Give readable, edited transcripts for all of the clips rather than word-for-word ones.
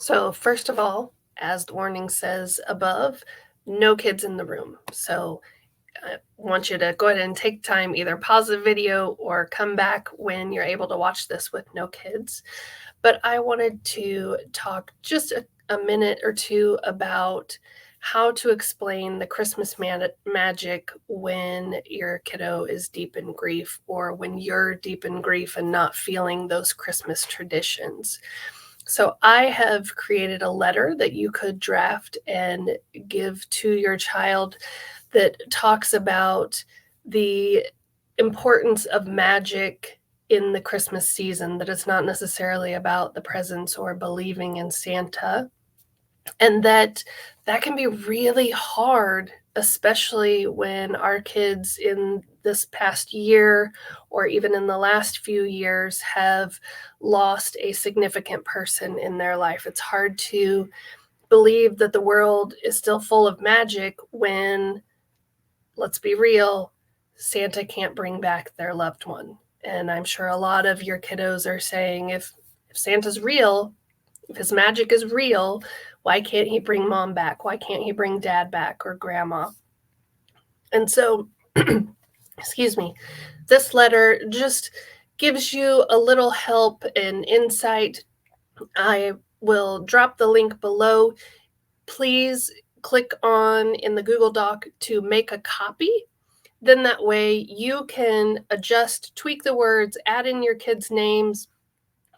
So, first of all, as the warning says above, no kids in the room. So, I want you to go ahead and take time, either pause the video or come back when you're able to watch this with no kids. But I wanted to talk just a minute or two about how to explain the Christmas magic when your kiddo is deep in grief, or when you're deep in grief and not feeling those Christmas traditions. So I have created a letter that you could draft and give to your child that talks about the importance of magic in the Christmas season, that it's not necessarily about the presents or believing in Santa, and that can be really hard, especially when our kids in this past year or even in the last few years have lost a significant person in their life. It's hard to believe that the world is still full of magic when, let's be real, Santa can't bring back their loved one. And I'm sure a lot of your kiddos are saying, if Santa's real, if his magic is real, why can't he bring mom back? Why can't he bring dad back, or grandma? And so, excuse me, this letter just gives you a little help and insight. I will drop the link below. Please click on in the Google Doc to make a copy. Then that way you can adjust, tweak the words, add in your kids' names,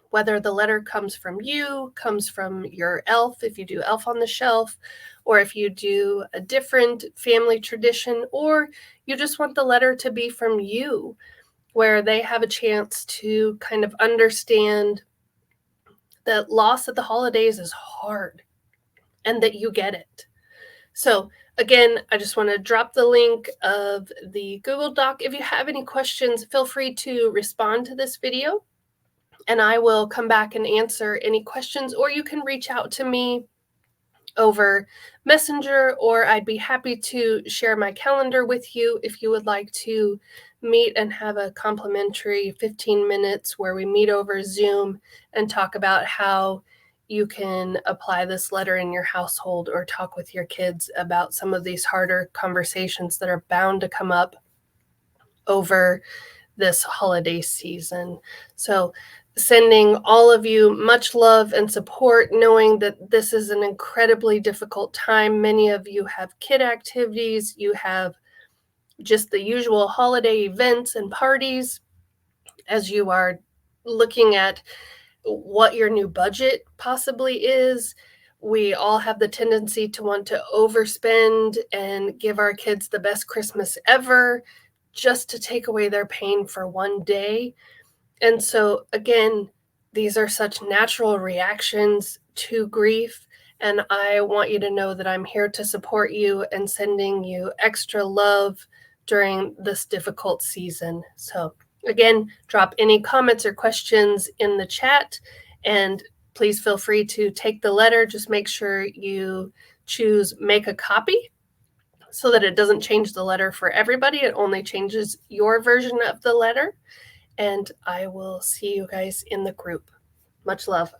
whether the letter comes from you, comes from your elf, if you do Elf on the Shelf, or if you do a different family tradition, or you just want the letter to be from you, where they have a chance to kind of understand that loss at the holidays is hard and that you get it. So again, I just want to drop the link of the Google Doc. If you have any questions, feel free to respond to this video and I will come back and answer any questions, or you can reach out to me over Messenger, or I'd be happy to share my calendar with you if you would like to meet and have a complimentary 15 minutes where we meet over Zoom and talk about how you can apply this letter in your household, or talk with your kids about some of these harder conversations that are bound to come up over this holiday season. So sending all of you much love and support, knowing that this is an incredibly difficult time. Many of you have kid activities, you have just the usual holiday events and parties as you are looking at what your new budget possibly is. We all have the tendency to want to overspend and give our kids the best Christmas ever just to take away their pain for one day. And so, again, these are such natural reactions to grief. And I want you to know that I'm here to support you and sending you extra love during this difficult season. So, again, drop any comments or questions in the chat. And please feel free to take the letter. Just make sure you choose make a copy so that it doesn't change the letter for everybody. It only changes your version of the letter. And I will see you guys in the group. Much love.